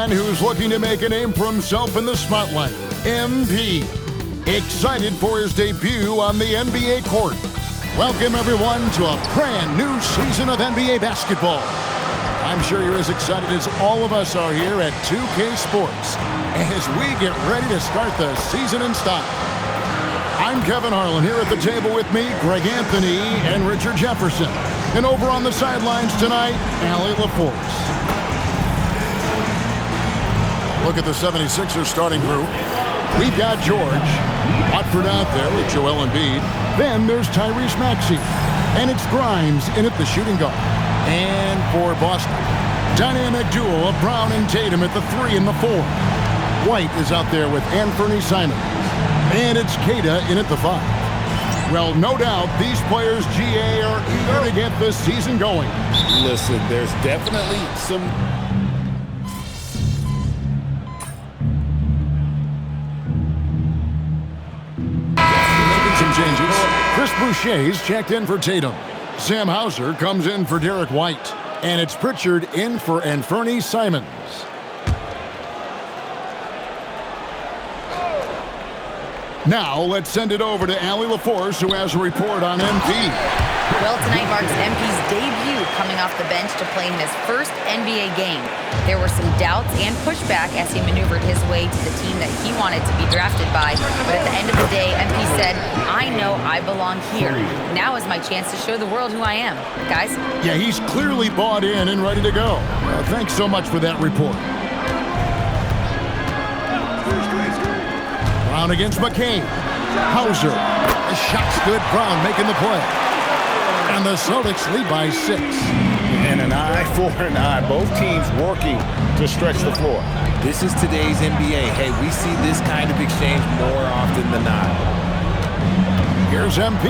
man who's looking to make a name for himself in the spotlight, MP. Excited for his debut on the NBA court. Welcome, everyone, to a brand new season of NBA basketball. I'm sure you're as excited as all of us are here at 2K Sports as we get ready to start the season in style. I'm Kevin Harlan. Here at the table with me, Greg Anthony and Richard Jefferson. And over on the sidelines tonight, Allie LaForce. Look at the 76ers starting group. We've got George Watford out there with Joel Embiid. Then there's Tyrese Maxey. And it's Grimes in at the shooting guard. And for Boston, dynamic duo of Brown and Tatum at the 3 and the 4. White is out there with Anthony Simons. And it's Queta in at the 5. Well, no doubt these players, GA, are eager to get this season going. Listen, there's definitely some... Making some changes. Chris Boucher's checked in for Tatum. Sam Hauser comes in for Derek White. And it's Pritchard in for Anthony Simons. Now, let's send it over to Allie LaForce, who has a report on MP. Well, tonight marks MP's debut coming off the bench to play in his first NBA game. There were some doubts and pushback as he maneuvered his way to the team that he wanted to be drafted by. But at the end of the day, MP said, I know I belong here. Now is my chance to show the world who I am. Guys? Yeah, he's clearly bought in and ready to go. Thanks so much for that report. Brown against McCain. Hauser. The shot's good. Brown making the play. And the Celtics lead by 6. And an eye for an eye. Both teams working to stretch the floor. This is today's NBA. Hey, we see this kind of exchange more often than not. Here's MP,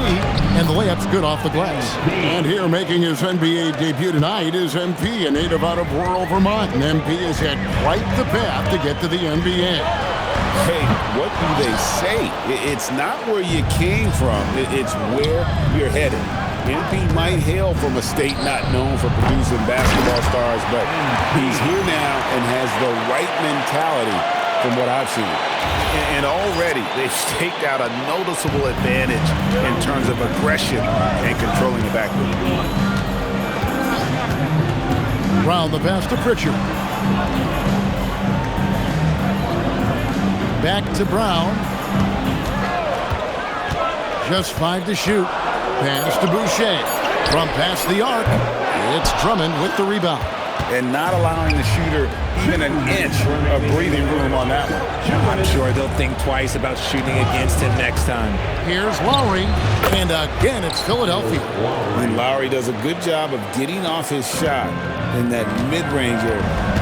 and the layup's good off the glass. And here making his NBA debut tonight is MP, a native out of rural Vermont. And MP has had quite the path to get to the NBA. Hey, what do they say? It's not where you came from. It's where you're headed. MP might hail from a state not known for producing basketball stars, but he's here now and has the right mentality from what I've seen. And already they've staked out a noticeable advantage in terms of aggression and controlling the backcourt. Brown the pass to Pritchard. Back to Brown. Just 5 to shoot. Pass to Boucher. From past the arc, it's Drummond with the rebound. And not allowing the shooter even an inch of breathing room on that one. I'm sure they'll think twice about shooting against him next time. Here's Lowry. And again, it's Philadelphia. And Lowry does a good job of getting off his shot in that mid-range area.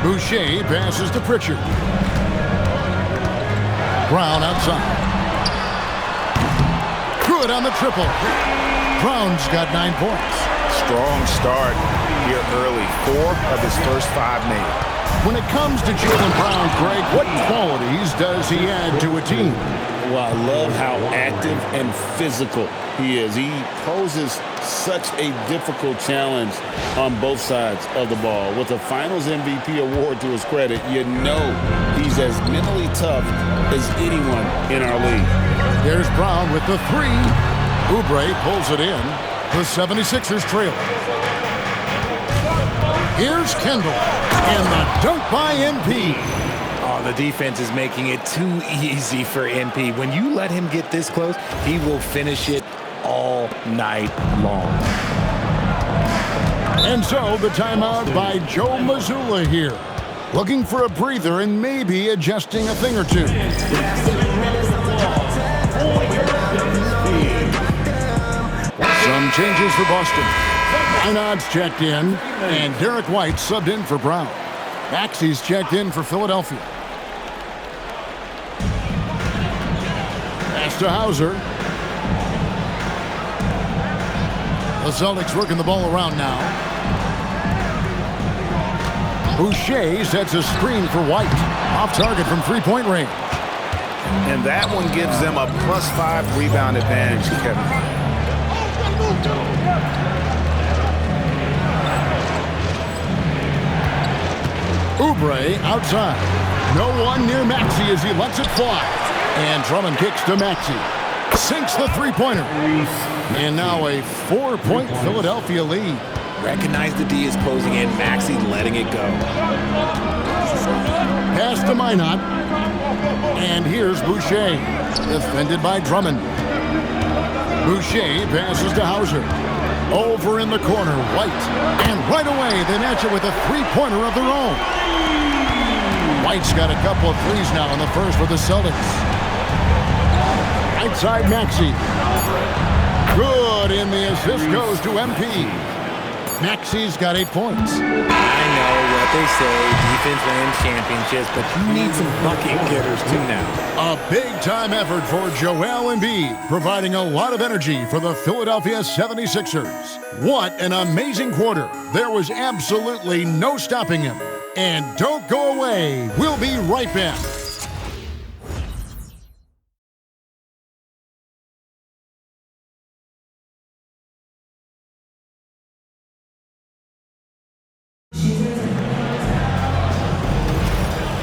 Boucher passes to Pritchard. Brown outside. Good on the triple. Brown's got 9 points. Strong start here early. 4 of his first 5 made. When it comes to Jaylen Brown, Greg, what qualities does he add to a team? Well, I love how active and physical he is. He poses such a difficult challenge on both sides of the ball. With a Finals MVP award to his credit, you know he's as mentally tough as anyone in our league. There's Brown with the 3. Oubre pulls it in. The 76ers trail. Here's Kendall. And the dunk by MP. Oh, the defense is making it too easy for MP. When you let him get this close, he will finish it all night long. And so the timeout by Joe Mazzulla here. Looking for a breather and maybe adjusting a thing or two. Some changes for Boston. Einard's checked in, and Derek White subbed in for Brown. Maxey's checked in for Philadelphia. Pass to Hauser. The Celtics working the ball around now. Boucher sets a screen for White. Off target from three-point range. And that one gives them a +5 rebound advantage, Kevin. Oubre outside. No one near Maxey as he lets it fly. And Drummond kicks to Maxey. Sinks the three-pointer. And now a 4-point Philadelphia lead. Recognize the D is closing in. Maxey letting it go. Pass to Minot. And here's Boucher. Defended by Drummond. Boucher passes to Hauser. Over in the corner, White. And right away, they match it with a three-pointer of their own. White's got a couple of threes now in the first for the Celtics. Right side, Maxey. Good, and the assist goes to MP. Maxey's got 8 points. I know what they say, defense wins championships, but you need some bucket getters too now. A big-time effort for Joel Embiid, providing a lot of energy for the Philadelphia 76ers. What an amazing quarter. There was absolutely no stopping him. And don't go away. We'll be right back.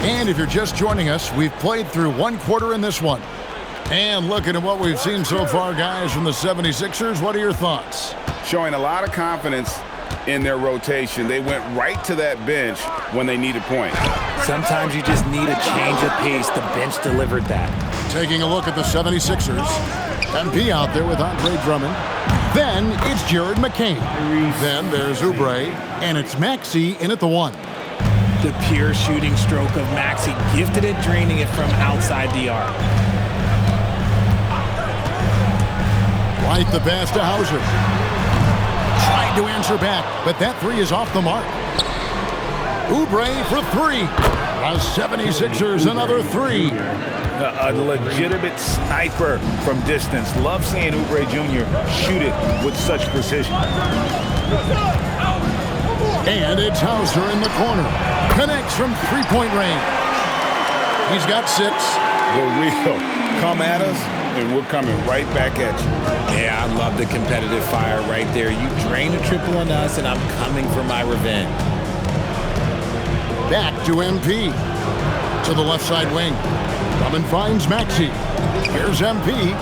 And if you're just joining us, we've played through one quarter in this one. And looking at what we've seen so far, guys, from the 76ers, what are your thoughts? Showing a lot of confidence in their rotation. They went right to that bench when they needed points. Sometimes you just need a change of pace. The bench delivered that. Taking a look at the 76ers. MP out there with Andre Drummond. Then it's Jared McCain. Then there's Oubre. And it's Maxey in at the 1. The pure shooting stroke of Maxey, gifted at draining it from outside the arc. Right the pass to Hauser. Tried to answer back, but that three is off the mark. Oubre for 3. The 76ers another 3. A legitimate sniper from distance. Love seeing Oubre Jr. shoot it with such precision. And it's Hauser in the corner. Connects from three-point range. He's got 6. The real. Come at us, and we're coming right back at you. Yeah, I love the competitive fire right there. You drain a triple on us, and I'm coming for my revenge. Back to MP. To the left side wing. Drummond finds Maxey. Here's MP.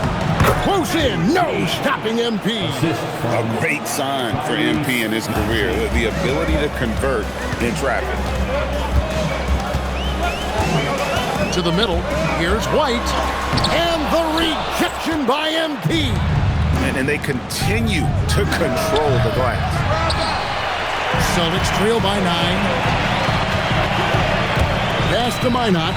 Close in. No stopping MP. A great sign for MP in his career. The ability to convert in traffic. To the middle. Here's White. And the rejection by MP. And they continue to control the glass. Celtics trail by 9. Pass to Minot.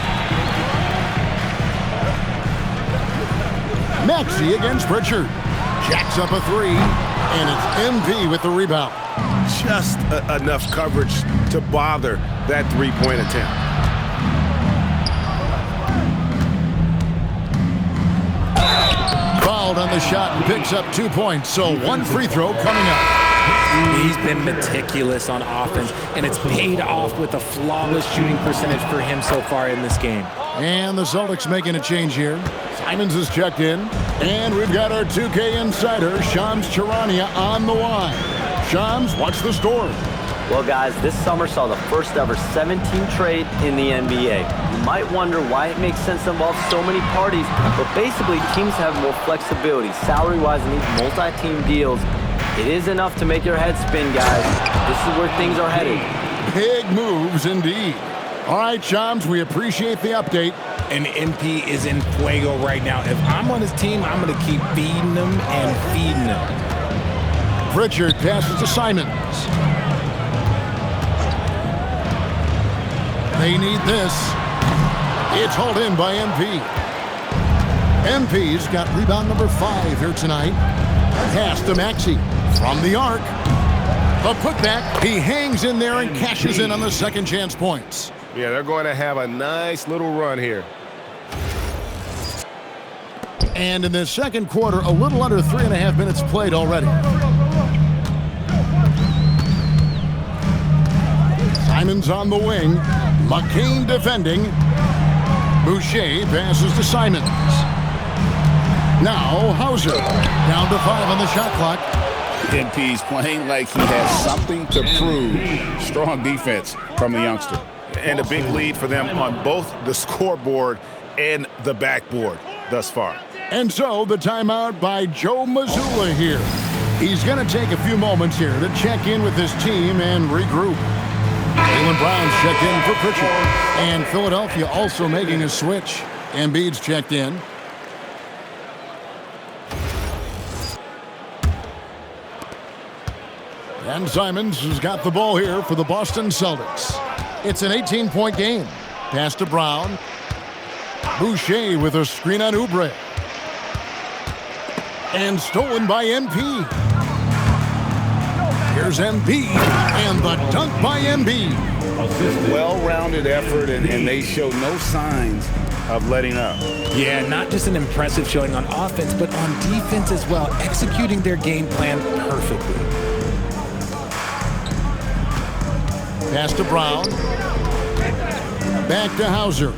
Maxey against Pritchard. Jacks up a 3. And it's MP with the rebound. Just enough coverage to bother that three-point attempt. Fouled on the shot and picks up 2 points. So 1 free throw coming up. He's been meticulous on offense, and it's paid off with a flawless shooting percentage for him so far in this game. And the Celtics making a change here. Simons is checked in. And we've got our 2K insider, Shams Charania, on the line. Shams, what's the story? Well, guys, this summer saw the first ever 7-team trade in the NBA. You might wonder why it makes sense to involve so many parties, but basically teams have more flexibility salary-wise in these multi-team deals. It is enough to make your head spin, guys. This is where things are headed. Big moves indeed. All right, Shams, we appreciate the update. And MP is in fuego right now. If I'm on his team, I'm going to keep feeding him and feeding him. Pritchard passes to Simons. They need this. It's hauled in by MP. MP's got rebound number 5 here tonight. Pass to Maxey from the arc. The putback, he hangs in there and cashes in on the second chance points. Yeah, they're going to have a nice little run here. And in the second quarter, a little under 3.5 minutes played already. Simons on the wing. McCain defending. Boucher passes to Simons. Now Hauser. Down to 5 on the shot clock. MP's playing like he has something to prove. Strong defense from the youngster. And a big lead for them on both the scoreboard and the backboard thus far. And so the timeout by Joe Mazzulla here. He's going to take a few moments here to check in with his team and regroup. Jaylen Brown's checked in for Pritchard. And Philadelphia also making a switch. Embiid's checked in. And Simons has got the ball here for the Boston Celtics. It's an 18-point game. Pass to Brown. Boucher with a screen on Oubre. And stolen by MP. Here's Embiid, and the dunk by Embiid. Well-rounded effort, and they show no signs of letting up. Yeah, not just an impressive showing on offense, but on defense as well, executing their game plan perfectly. Pass to Brown. Back to Hauser.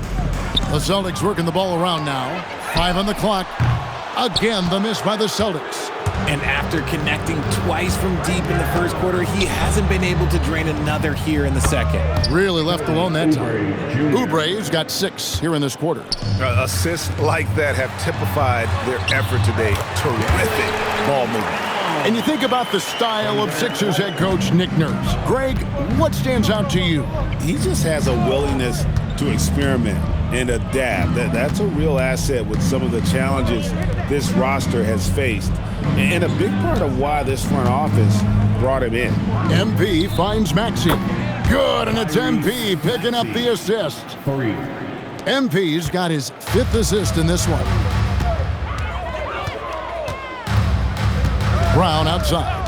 The Celtics working the ball around now. 5 on the clock. Again, the miss by the Celtics. And after connecting twice from deep in the first quarter, he hasn't been able to drain another here in the second. Really left alone that time. Oubre's got 6 here in this quarter. Assists like that have typified their effort today. Terrific ball movement. And you think about the style of Sixers head coach Nick Nurse. Greg, what stands out to you? He just has a willingness to experiment and adapt. That's a real asset with some of the challenges this roster has faced. And a big part of why this front office brought him in. MP finds Maxey. Good, and it's MP picking up the assist. MP's got his 5th assist in this one. Brown outside.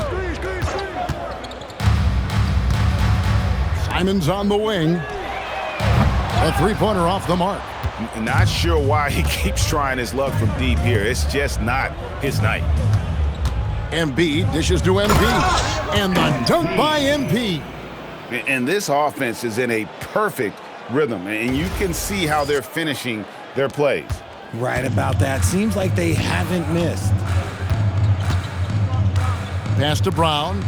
Simons on the wing. A 3-pointer off the mark. Not sure why he keeps trying his luck from deep here. It's just not his night. Embiid dishes to MP. And the dunk by MP. And this offense is in a perfect rhythm. And you can see how they're finishing their plays. Right about that. Seems like they haven't missed. Pass to Brown.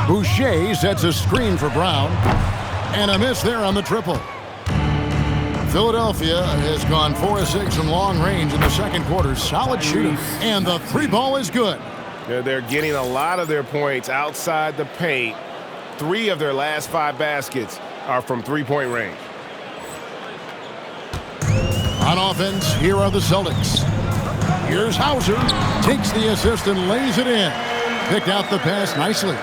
Boucher sets a screen for Brown. And a miss there on the triple. Philadelphia has gone 4 of 6 from long range in the second quarter. Solid shooting. And the 3-ball is good. They're getting a lot of their points outside the paint. 3 of their last 5 baskets are from 3-point range. On offense, here are the Celtics. Here's Hauser. Takes the assist and lays it in. Picked out the pass nicely.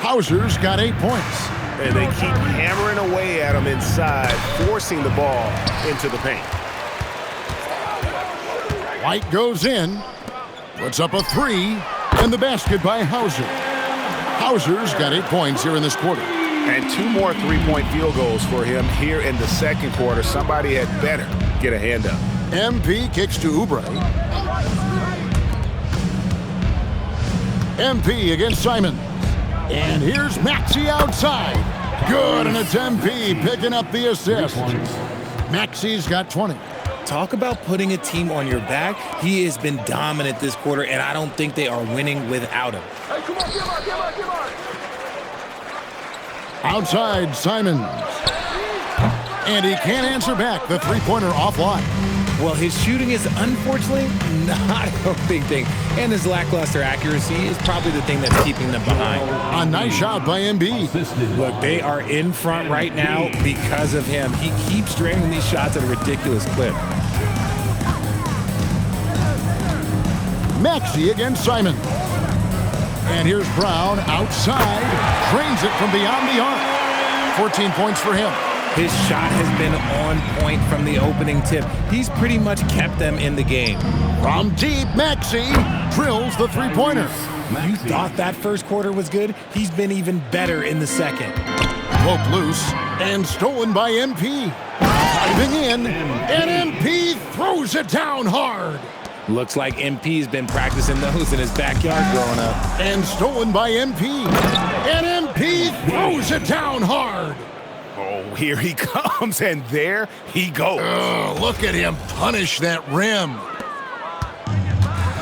Hauser's got 8 points. And they keep hammering away at him inside, forcing the ball into the paint. White goes in. Puts up a 3. And the basket by Hauser. Hauser's got 8 points here in this quarter. And 2 more 3-point field goals for him here in the second quarter. Somebody had better get a hand up. MP kicks to Oubre. MP against Simon. And here's Maxey outside. Good, and it's MP picking up the assist. Maxey's got 20. Talk about putting a team on your back. He has been dominant this quarter, and I don't think they are winning without him. Hey, come on, get on. Outside, Simons. And he can't answer back. The 3-pointer offline. Well, his shooting is unfortunately not a big thing. And his lackluster accuracy is probably the thing that's keeping them behind. A nice shot by Embiid. Look, they are in front right now because of him. He keeps draining these shots at a ridiculous clip. Maxey against Simon. And here's Brown outside. Drains it from beyond the arc. 14 points for him. His shot has been on point from the opening tip. He's pretty much kept them in the game. From deep, Maxey drills the 3-pointer. You thought that first quarter was good? He's been even better in the second. Poked loose and stolen by MP. Diving in, and MP throws it down hard. Looks like MP's been practicing those in his backyard growing up. And stolen by MP. And MP throws it down hard. Oh, here he comes, and there he goes. Oh, look at him punish that rim.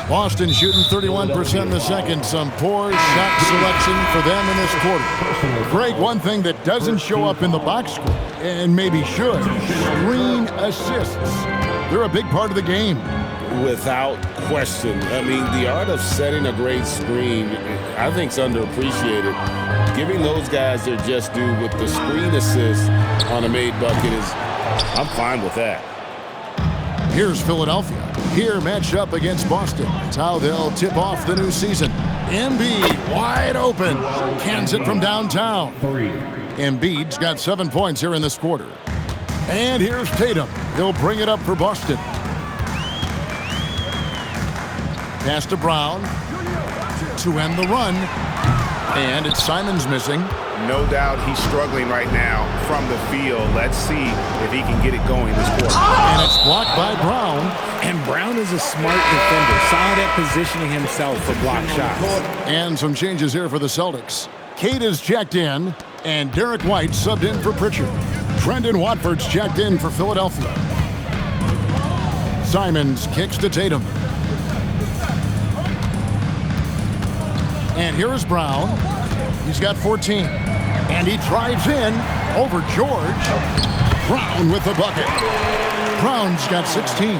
Boston shooting 31% in the second. Some poor shot selection for them in this quarter. Greg, one thing that doesn't show up in the box score and maybe should, screen assists. They're a big part of the game. Without question. I mean, the art of setting a great screen, I think, is underappreciated. Giving those guys their just due with the screen assist on a made bucket is, I'm fine with that. Here's Philadelphia. Here matched up against Boston. It's how they'll tip off the new season. Embiid wide open. Cans it from downtown. Embiid's got 7 points here in this quarter. And here's Tatum. He'll bring it up for Boston. Pass to Brown to end the run. And it's Simons missing. No doubt he's struggling right now from the field. Let's see if he can get it going this quarter. And it's blocked by Brown. And Brown is a smart defender, solid at positioning himself for block shots. And some changes here for the Celtics. Cade is checked in, and Derek White subbed in for Pritchard. Brendan Watford's checked in for Philadelphia. Simons kicks to Tatum. And here is Brown. He's got 14. And he drives in over George. Brown with the bucket. Brown's got 16.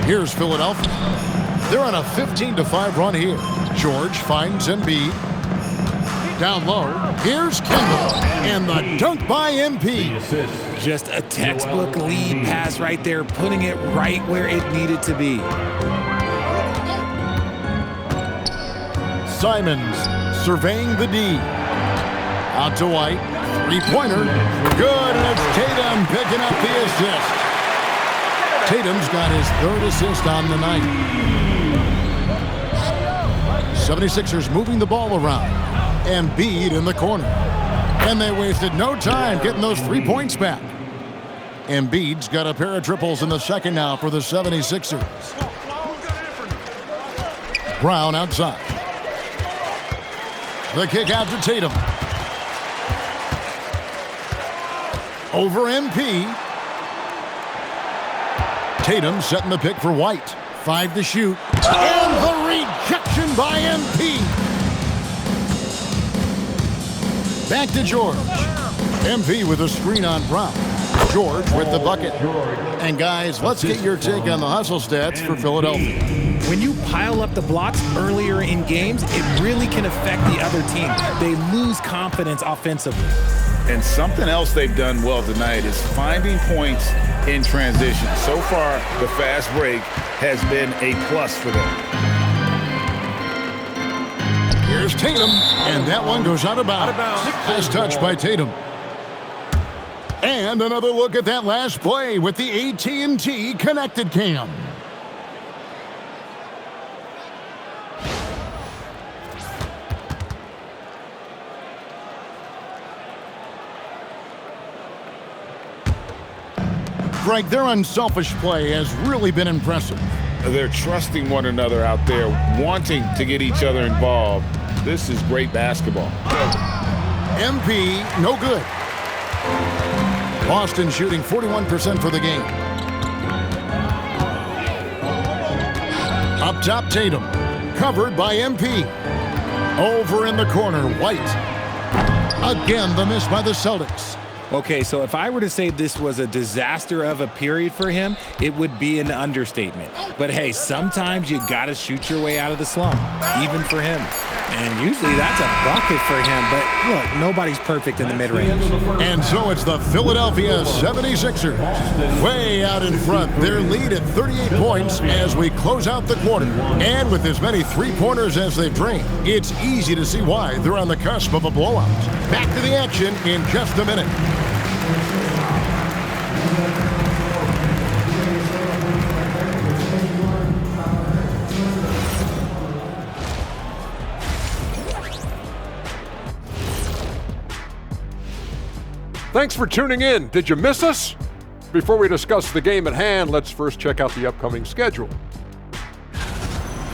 Here's Philadelphia. They're on a 15-5 run here. George finds Embiid. Down low. Here's Kendall. And the dunk by MP. Just a textbook lead pass right there, putting it right where it needed to be. Simons surveying the D. Out to White. Three-pointer. Good, and it's Tatum picking up the assist. Tatum's got his third assist on the night. 76ers moving the ball around. Embiid in the corner. And they wasted no time getting those 3 points back. Embiid's got a pair of triples in the second now for the 76ers. Brown outside. The kick out to Tatum. Over MP. Tatum setting the pick for White. 5 to shoot. And the rejection by MP. Back to George. MP with a screen on Brown. George with the bucket. And guys, let's get your take on the hustle stats for Philadelphia. When you pile up the blocks earlier in games, it really can affect the other team. They lose confidence offensively. And something else they've done well tonight is finding points in transition. So far, the fast break has been a plus for them. Here's Tatum, and that one goes out of bounds. Nice touch by Tatum. And another look at that last play with the AT&T connected cam. Greg, their unselfish play has really been impressive. They're trusting one another out there, wanting to get each other involved. This is great basketball. MP, no good. Boston shooting 41% for the game. Up top, Tatum. Covered by MP. Over in the corner, White. Again, the miss by the Celtics. Okay, so if I were to say this was a disaster of a period for him, it would be an understatement. But hey, sometimes you gotta shoot your way out of the slump, even for him. And usually that's a bucket for him, but look, nobody's perfect in the mid-range. And so it's the Philadelphia 76ers way out in front. Their lead at 38 points as we close out the quarter. And with as many three-pointers as they've drained, it's easy to see why they're on the cusp of a blowout. Back to the action in just a minute. Thanks for tuning in. Did you miss us? Before we discuss the game at hand, let's first check out the upcoming schedule.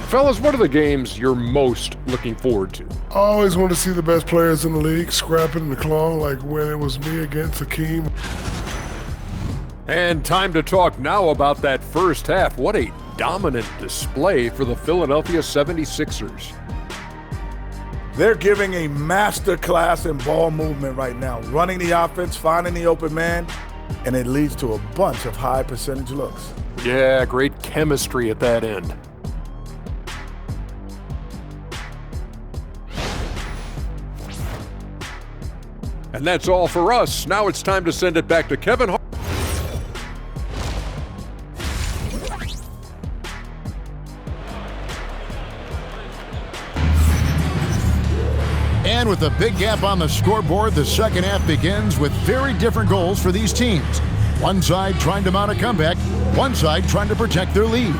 Fellas, what are the games you're most looking forward to? I always want to see the best players in the league scrapping the claw, like when it was me against Hakeem. And time to talk now about that first half. What a dominant display for the Philadelphia 76ers. They're giving a master class in ball movement right now, running the offense, finding the open man, and it leads to a bunch of high percentage looks. Yeah, great chemistry at that end. And that's all for us. Now it's time to send it back to Kevin Hart. And with a big gap on the scoreboard, the second half begins with very different goals for these teams. One side trying to mount a comeback, one side trying to protect their lead.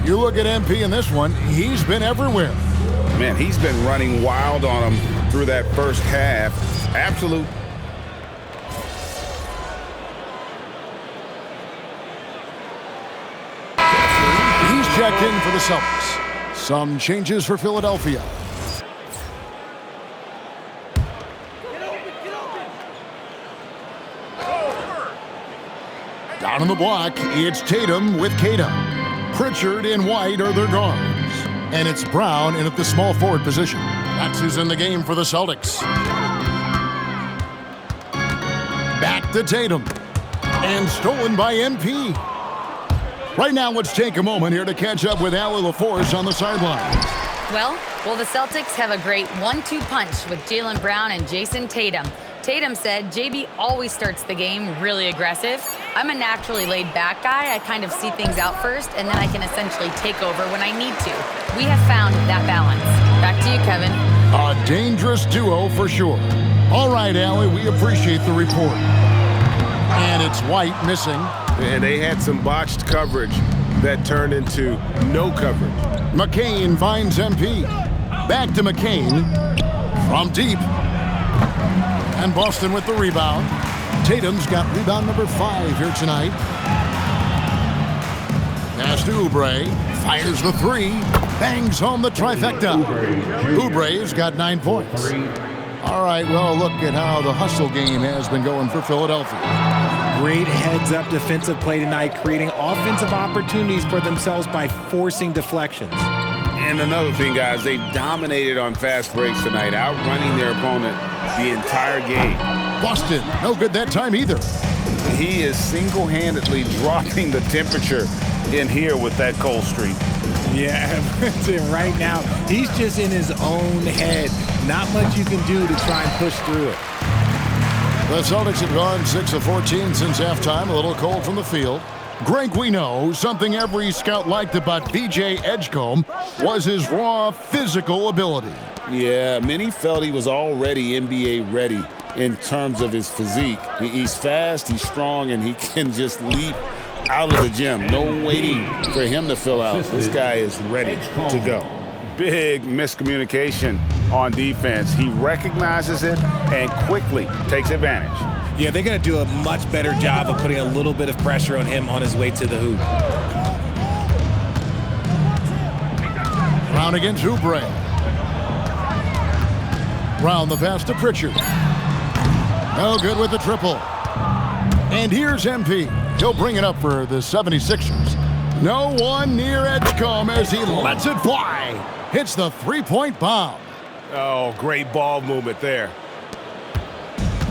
You look at MP in this one, he's been everywhere. Man, he's been running wild on him through that first half. Absolute. He's checked in for the Celtics. Some changes for Philadelphia. Down on the block, it's Tatum with Kata. Pritchard and White are their guards. And it's Brown in at the small forward position. That's who's in the game for the Celtics. Back to Tatum. And stolen by MP. Right now, let's take a moment here to catch up with Allie LaForce on the sidelines. Well, the Celtics have a great 1-2 punch with Jaylen Brown and Jason Tatum. Tatum said, JB always starts the game really aggressive. I'm a naturally laid-back guy. I kind of see things out first, and then I can essentially take over when I need to. We have found that balance. Back to you, Kevin. A dangerous duo for sure. All right, Allie, we appreciate the report. And it's White missing. And they had some botched coverage that turned into no coverage. McCain finds MP. Back to McCain. From deep. And Boston with the rebound. Tatum's got rebound number 5 here tonight. Pass to Oubre. Fires the 3. Bangs home the trifecta. Oubre's got 9 points. All right, well, look at how the hustle game has been going for Philadelphia. Great heads-up defensive play tonight, creating offensive opportunities for themselves by forcing deflections. And another thing, guys, they've dominated on fast breaks tonight, outrunning their opponent the entire game. Boston, no good that time either. He is single-handedly dropping the temperature in here with that cold streak. Yeah, right now, he's just in his own head. Not much you can do to try and push through it. The Celtics have gone 6 of 14 since halftime, a little cold from the field. Greg, we know something every scout liked about B.J. Edgecombe was his raw physical ability. Yeah, many felt he was already NBA ready in terms of his physique. He's fast, he's strong, and he can just leap out of the gym. No waiting for him to fill out. This guy is ready to go. Big miscommunication on defense. He recognizes it and quickly takes advantage. Yeah, they're going to do a much better job of putting a little bit of pressure on him on his way to the hoop. Brown against Oubre. Brown the pass to Pritchard. No good with the triple. And here's MP. He'll bring it up for the 76ers. No one near Edgecombe as he lets it fly. Hits the three-point bomb. Oh, great ball movement there.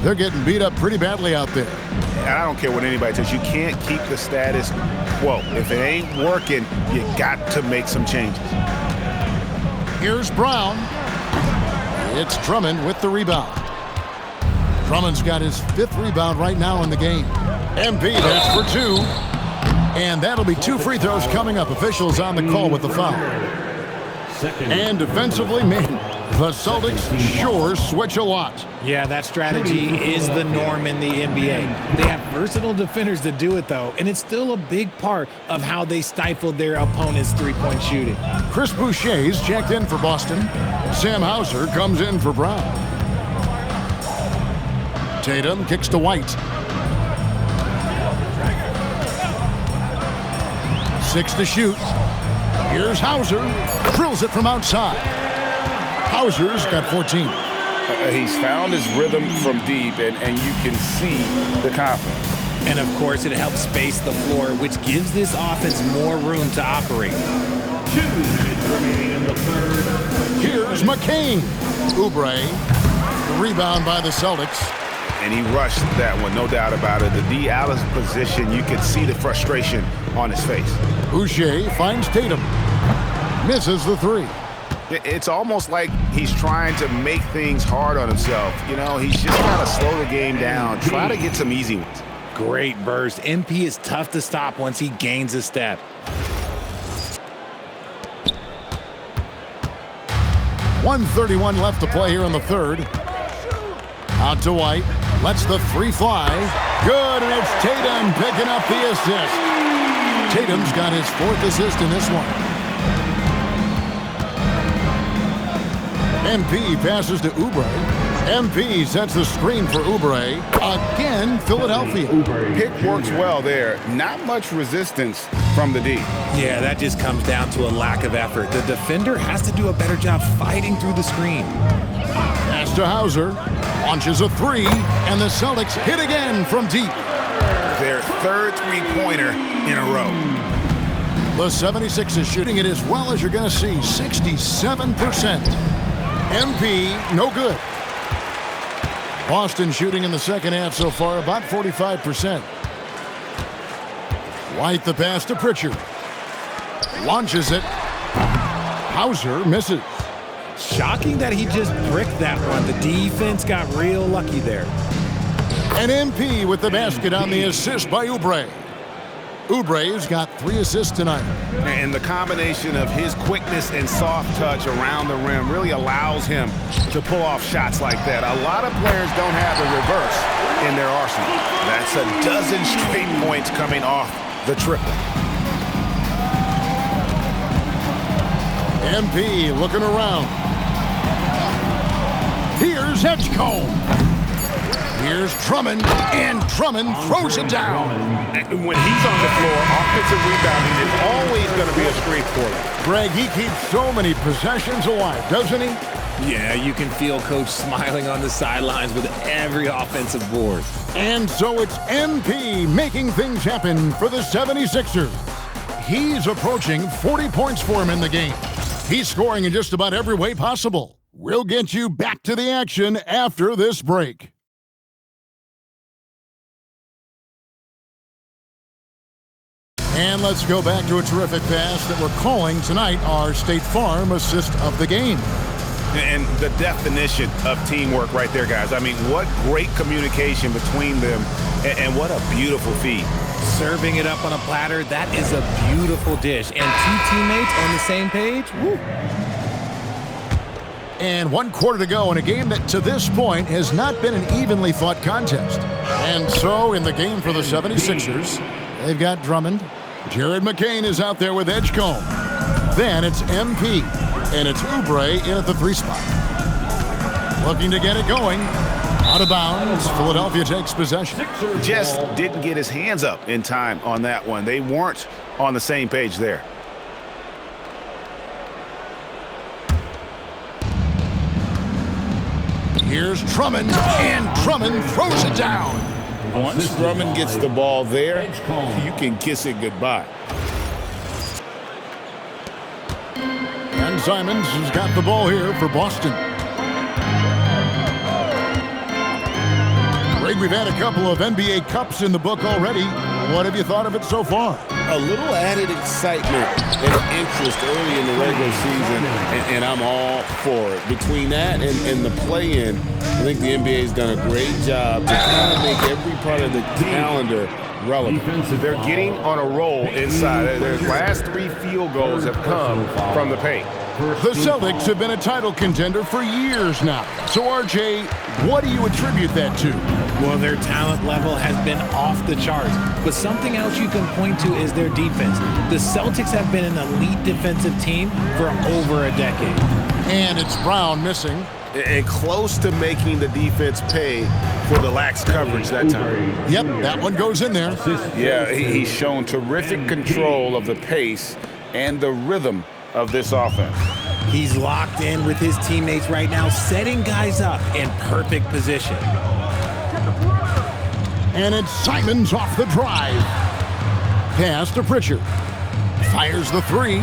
They're getting beat up pretty badly out there. And I don't care what anybody says. You can't keep the status quo. If it ain't working, you got to make some changes. Here's Brown. It's Drummond with the rebound. Drummond's got his 5th rebound right now in the game. MP, that's for 2. And that'll be 2 free throws coming up. Officials on the call with the foul. And defensively, man, the Celtics sure switch a lot. Yeah, that strategy is the norm in the NBA. They have versatile defenders to do it, though, and it's still a big part of how they stifled their opponent's three-point shooting. Chris Boucher's checked in for Boston. Sam Hauser comes in for Brown. Tatum kicks to White. 6 to shoot. Here's Hauser. Drills it from outside. Hauser's got 14. He's found his rhythm from deep, and you can see the confidence. And, of course, it helps space the floor, which gives this offense more room to operate. 2 minutes remaining in the third. Here's McCain. Oubre, the rebound by the Celtics. And he rushed that one, no doubt about it. The D out of position, you could see the frustration on his face. Boucher finds Tatum. Misses the three. It's almost like he's trying to make things hard on himself. You know, he's just got to slow the game down, try to get some easy ones. Great burst. MP is tough to stop once he gains a step. .131 left to play here in the third. Out to White. Lets the three fly. Good, and it's Tatum picking up the assist. Tatum's got his fourth assist in this one. MP passes to Oubre. MP sets the screen for Oubre. Again, Philadelphia. Pick works well there. Not much resistance from the D. Yeah, that just comes down to a lack of effort. The defender has to do a better job fighting through the screen. Pass to Hauser. Launches a three, and the Celtics hit again from deep. Their third three-pointer in a row. The 76ers shooting it as well as you're going to see, 67%. MP, no good. Boston shooting in the second half so far, about 45%. White the pass to Pritchard. Launches it. Hauser misses. Shocking that he just bricked that one. The defense got real lucky there. And MP with the basket on the assist by Oubre. Oubre's got 3 assists tonight. And the combination of his quickness and soft touch around the rim really allows him to pull off shots like that. A lot of players don't have the reverse in their arsenal. That's a dozen straight points coming off the triple. MP looking around. Here's Edgecombe. Here's Drummond, and Drummond throws it down. And when he's on the floor, offensive rebounding is always going to be a strength for him. Greg, he keeps so many possessions alive, doesn't he? Yeah, you can feel Coach smiling on the sidelines with every offensive board. And so it's MP making things happen for the 76ers. He's approaching 40 points for him in the game. He's scoring in just about every way possible. We'll get you back to the action after this break. And let's go back to a terrific pass that we're calling tonight our State Farm assist of the game. And the definition of teamwork right there, guys. I mean, what great communication between them, and what a beautiful feed. Serving it up on a platter, that is a beautiful dish. And 2 teammates on the same page, woo. And 1 quarter to go in a game that to this point has not been an evenly fought contest. And so in the game for the 76ers, they've got Drummond. Jared McCain is out there with Edgecombe. Then it's MP, and it's Oubre in at the 3 spot. Looking to get it going. Out of bounds, Philadelphia takes possession. Just didn't get his hands up in time on that one. They weren't on the same page there. Here's Drummond, and Drummond throws it down. Once Drummond gets the ball there, you can kiss it goodbye. And Simons has got the ball here for Boston. Greg, we've had a couple of NBA Cups in the book already. What have you thought of it so far? A little added excitement and interest early in the regular season, and I'm all for it. Between that and the play-in, I think the NBA has done a great job to kind of make every part of the calendar relevant. They're getting on a roll inside. Their last 3 field goals have come from the paint. The Celtics have been a title contender for years now. So, RJ, what do you attribute that to? Well, their talent level has been off the charts. But something else you can point to is their defense. The Celtics have been an elite defensive team for over a decade. And it's Brown missing. And close to making the defense pay for the lax coverage that time. Yep, that one goes in there. Yeah, he's shown terrific control of the pace and the rhythm of this offense. He's locked in with his teammates right now, setting guys up in perfect position. And it's Simons off the drive. Pass to Pritchard. Fires the 3.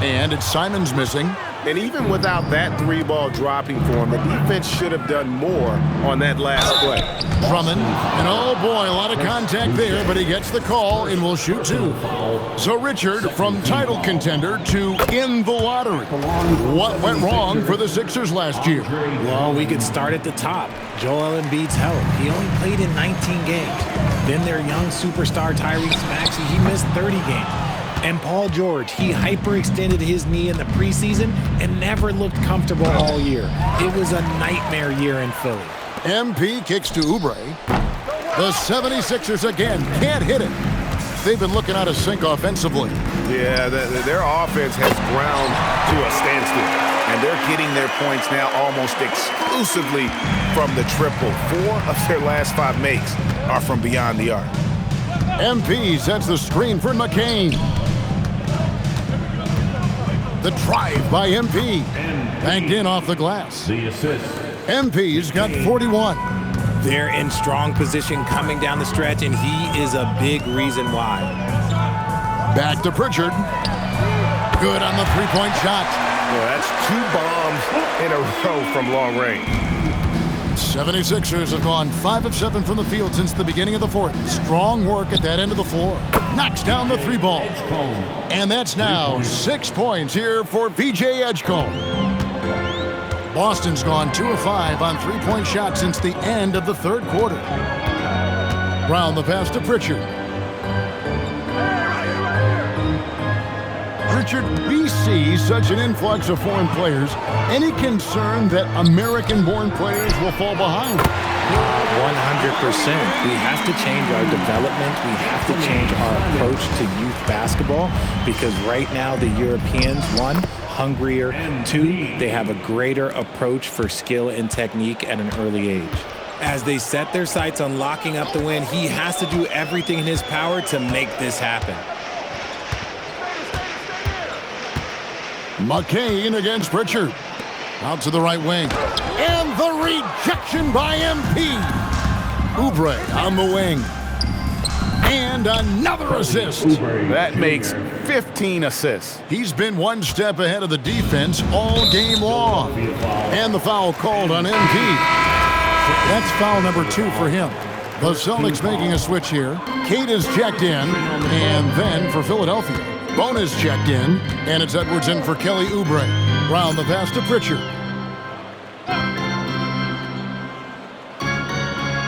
And it's Simons missing. And even without that 3-ball dropping for him, the defense should have done more on that last play. Drummond, and oh boy, a lot of contact there, but he gets the call and will shoot 2. So Richard, from title contender to in the lottery. What went wrong for the Sixers last year? Well, we could start at the top. Joel Embiid's health. He only played in 19 games. Then their young superstar Tyrese Maxey, he missed 30 games. And Paul George, he hyperextended his knee in the preseason and never looked comfortable all year. It was a nightmare year in Philly. MP kicks to Oubre. The 76ers again can't hit it. They've been looking out of sync offensively. Yeah, their offense has ground to a standstill. And they're getting their points now almost exclusively from the triple. 4 of their last 5 makes are from beyond the arc. MP sets the screen for McCain. The drive by MP. Banked in off the glass. The assist. MP's got 41. They're in strong position coming down the stretch, and he is a big reason why. Back to Pritchard. Good on the three-point shot. Well, that's 2 bombs in a row from long range. 76ers have gone 5 of 7 from the field since the beginning of the fourth. Strong work at that end of the floor. Knocks down the 3-ball. And that's now 6 points here for VJ Edgecombe. Boston's gone 2 of 5 on 3-point shots since the end of the third quarter. Brown the pass to Pritchard. Richard, we see such an influx of foreign players. Any concern that American-born players will fall behind? 100%. We have to change our development. We have to change our approach to youth basketball because right now the Europeans, 1, hungrier, 2, they have a greater approach for skill and technique at an early age. As they set their sights on locking up the win, he has to do everything in his power to make this happen. McCain against Pritchard. Out to the right wing. And the rejection by MP. Oubre on the wing. And another assist. That makes 15 assists. He's been one step ahead of the defense all game long. And the foul called on MP. That's foul number 2 for him. The Celtics making a switch here. Kate is checked in. And then for Philadelphia, Bonus checked in, and it's Edwards in for Kelly Oubre. Brown the pass to Pritchard.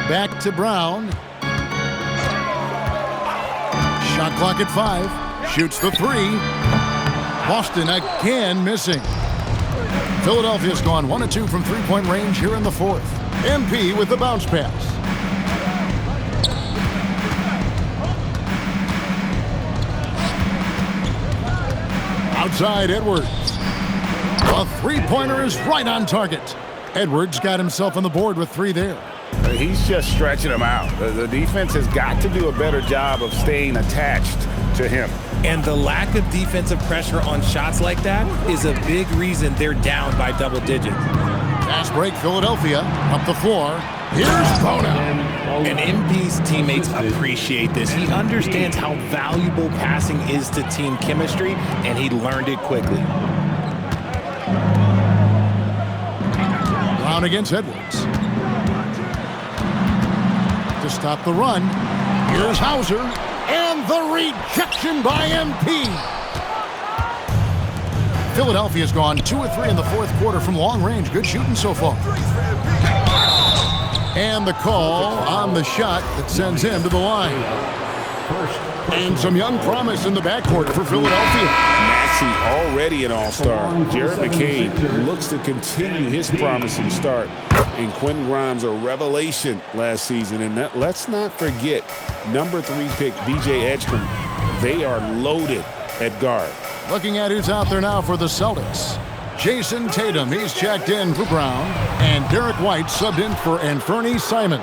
Back to Brown. Shot clock at 5. Shoots the 3. Boston again missing. Philadelphia's gone 1 of 2 from 3-point range here in the fourth. MP with the bounce pass. Outside Edwards. A 3-pointer is right on target. Edwards got himself on the board with 3 there. He's just stretching them out. The defense has got to do a better job of staying attached to him. And the lack of defensive pressure on shots like that is a big reason they're down by double digits. Fast break Philadelphia. Up the floor. Here's Bona. And MP's teammates appreciate this. He understands how valuable passing is to team chemistry, and he learned it quickly. Brown against Edwards. To stop the run. Here's Hauser. And the rejection by MP. Philadelphia's gone 2 of 3 in the fourth quarter from long range. Good shooting so far. And the call on the shot that sends him to the line. And some young promise in the backcourt for Philadelphia. Maxey already an all-star. Jared McCain looks to continue his promising start. And Quentin Grimes a revelation last season. And let's not forget, number 3 pick VJ Edgecombe. They are loaded at guard. Looking at who's out there now for the Celtics. Jason Tatum, he's checked in for Brown. And Derek White subbed in for Anthony Simons.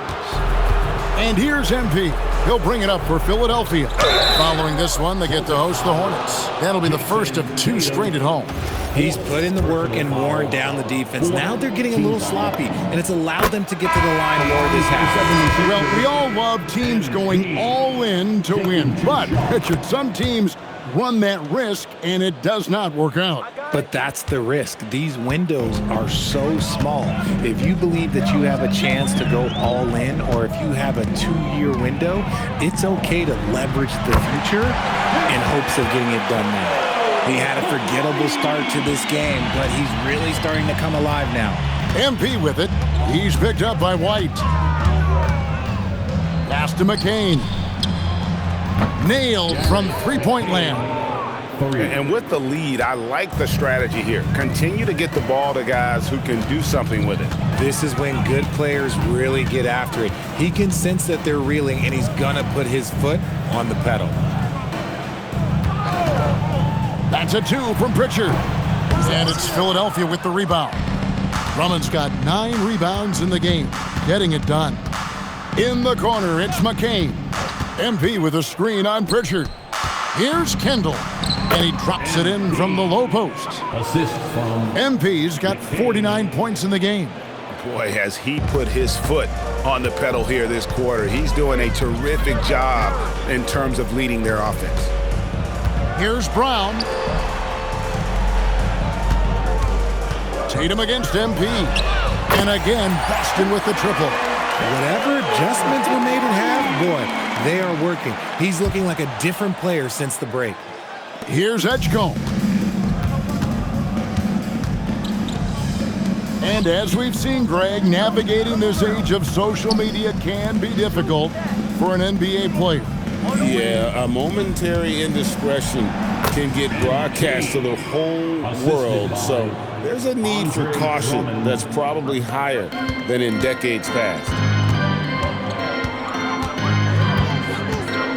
And here's MP. He'll bring it up for Philadelphia. Following this one, they get to host the Hornets. That'll be the first of 2 straight at home. He's put in the work and worn down the defense. Now they're getting a little sloppy, and it's allowed them to get to the line more this half. Well, we all love teams going all in to win. But, Richard, some teams run that risk, and it does not work out. But that's the risk. These windows are so small. If you believe that you have a chance to go all in, or if you have a 2-year window, it's okay to leverage the future in hopes of getting it done now. He had a forgettable start to this game, but he's really starting to come alive now. MP with it. He's picked up by White. Pass to McCain. Nailed from three-point land. And with the lead, I like the strategy here. Continue to get the ball to guys who can do something with it. This is when good players really get after it. He can sense that they're reeling, and he's gonna put his foot on the pedal. That's a 2 from Pritchard. And it's Philadelphia with the rebound. Drummond's got 9 rebounds in the game, getting it done. In the corner, it's McCain. MP with a screen on Pritchard. Here's Kendall, and he drops it in from the low post. Assist from MP's got 49 points in the game. Boy, has he put his foot on the pedal here this quarter. He's doing a terrific job in terms of leading their offense. Here's Brown. Tatum against MP. And again, Baston with the triple. Whatever adjustments were made at half, boy, they are working. He's looking like a different player since the break. Here's Edgecombe. And as we've seen, Greg, navigating this age of social media can be difficult for an NBA player. Yeah, a momentary indiscretion can get broadcast to the whole world. So there's a need for caution that's probably higher than in decades past.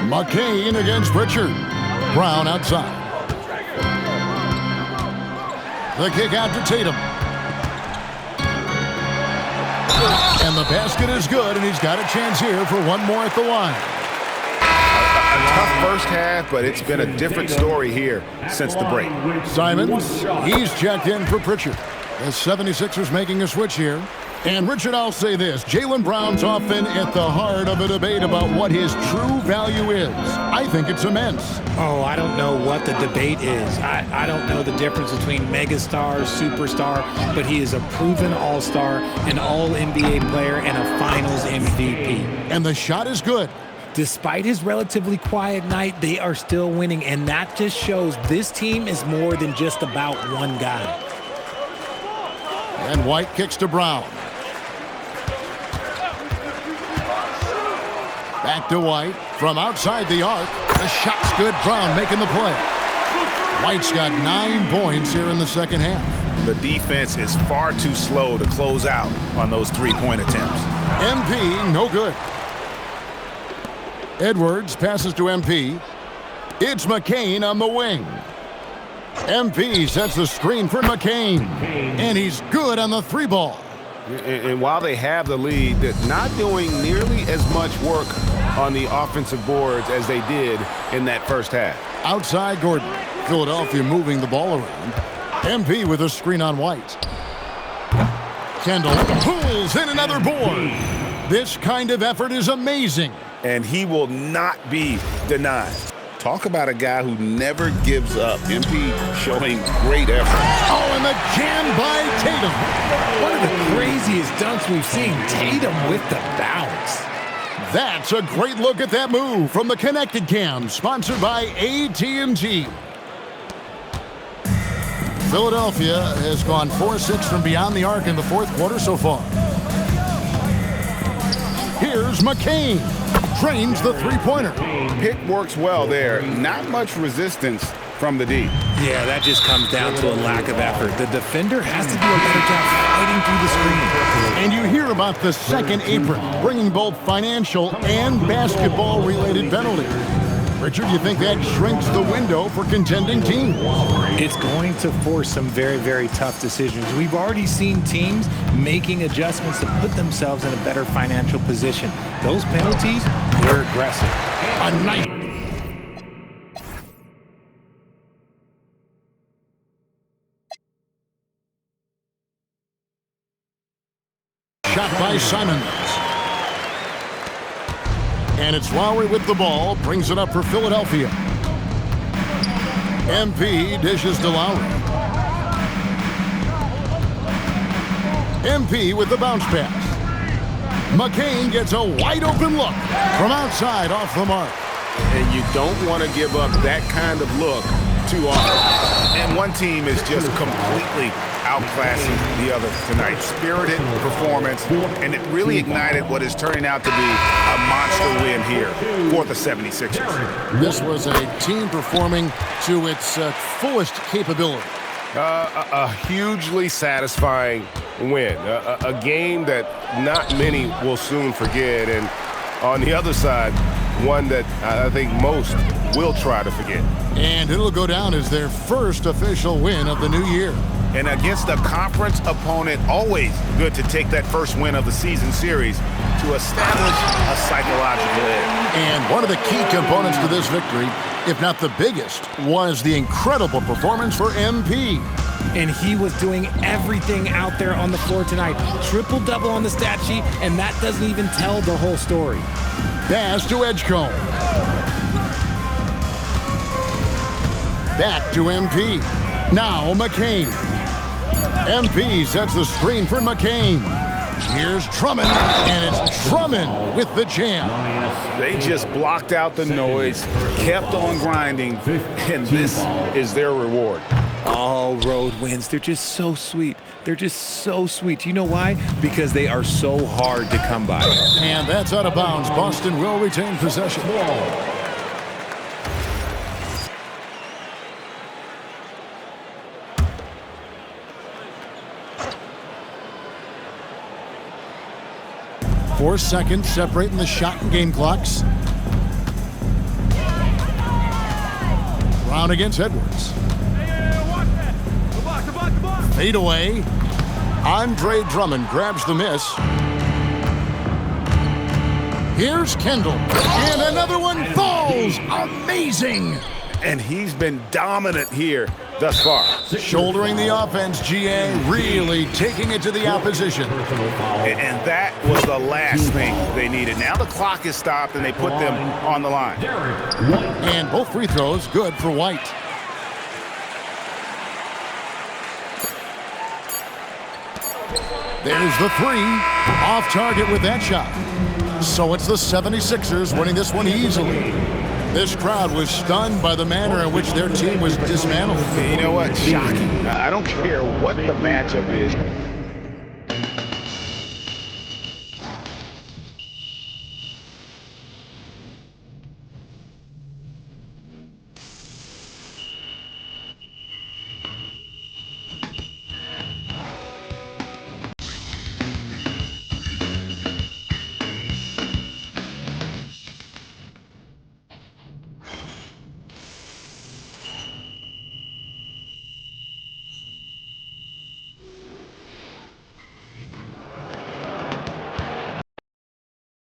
McCain against Pritchard. Brown outside. The kick out to Tatum. And the basket is good, and he's got a chance here for one more at the line. A tough first half, but it's been a different story here since the break. Simons, he's checked in for Pritchard. The 76ers making a switch here. And Richard, I'll say this, Jaylen Brown's often at the heart of a debate about what his true value is. I think it's immense. Oh, I don't know what the debate is. I don't know the difference between megastar, superstar, but he is a proven all-star, an all-NBA player, and a finals MVP. And the shot is good. Despite his relatively quiet night, they are still winning, and that just shows this team is more than just about one guy. And White kicks to Brown. Back to White from outside the arc. The shot's good. Brown making the play. White's got 9 points here in the second half. The defense is far too slow to close out on those three-point attempts. MP, no good. Edwards passes to MP. It's McCain on the wing. MP sets the screen for McCain. And he's good on the 3-ball. And while they have the lead, they're not doing nearly as much work on the offensive boards as they did in that first half. Outside Gordon. Philadelphia moving the ball around. MP with a screen on White. Kendall pulls in another board. This kind of effort is amazing. And he will not be denied. Talk about a guy who never gives up. MP showing great effort. Oh, and the jam by Tatum. One of the craziest dunks we've seen. Tatum with the bounce. That's a great look at that move from the Connected Cam, sponsored by AT&T. Philadelphia has gone 4-6 from beyond the arc in the fourth quarter so far. Here's McCain. Drains the three-pointer. Pick works well there. Not much resistance from the D. Yeah, that just comes down to a lack of effort. The defender has to do a better job fighting through the screen. And you hear about the second apron, bringing both financial and basketball-related penalties. Richard, you think that shrinks the window for contending teams? It's going to force some very, very tough decisions. We've already seen teams making adjustments to put themselves in a better financial position. Those penalties, they're aggressive. A night. Shot by Simons. And it's Lowry with the ball, brings it up for Philadelphia. MP dishes to Lowry. MP with the bounce pass. McCain gets a wide-open look from outside off the mark. And you don't want to give up that kind of look too often. And one team is just completely outclassing the other tonight. Spirited performance, and it really ignited what is turning out to be a monster win here for the 76ers. This was a team performing to its fullest capability. A hugely satisfying win, a game that not many will soon forget, and on the other side, one that I think most will try to forget. And it'll go down as their first official win of the new year. And against a conference opponent, always good to take that first win of the season series to establish a psychological edge. And one of the key components to this victory, if not the biggest, was the incredible performance for MP. And he was doing everything out there on the floor tonight. Triple-double on the stat sheet, and that doesn't even tell the whole story. Pass to Edgecombe. Back to MP. Now McCain. MP sets the screen for McCain. Here's Drummond, and it's Drummond with the jam. They just blocked out the noise, kept on grinding, and this is their reward. All road wins, they're just so sweet. They're just so sweet. You know why? Because they are so hard to come by. And that's out of bounds. Boston will retain possession. Four seconds separating the shot and game clocks. Brown against Edwards. Fade away. Andre Drummond grabs the miss. Here's Kendall. And another one falls. Amazing. And he's been dominant here thus far. Shouldering the offense, GA, really taking it to the opposition. And that was the last thing they needed. Now the clock is stopped, and they put them on the line. And both free throws good for White. There's the three. Off target with that shot. So it's the 76ers winning this one easily. This crowd was stunned by the manner in which their team was dismantled. You know what? Shocking. I don't care what the matchup is.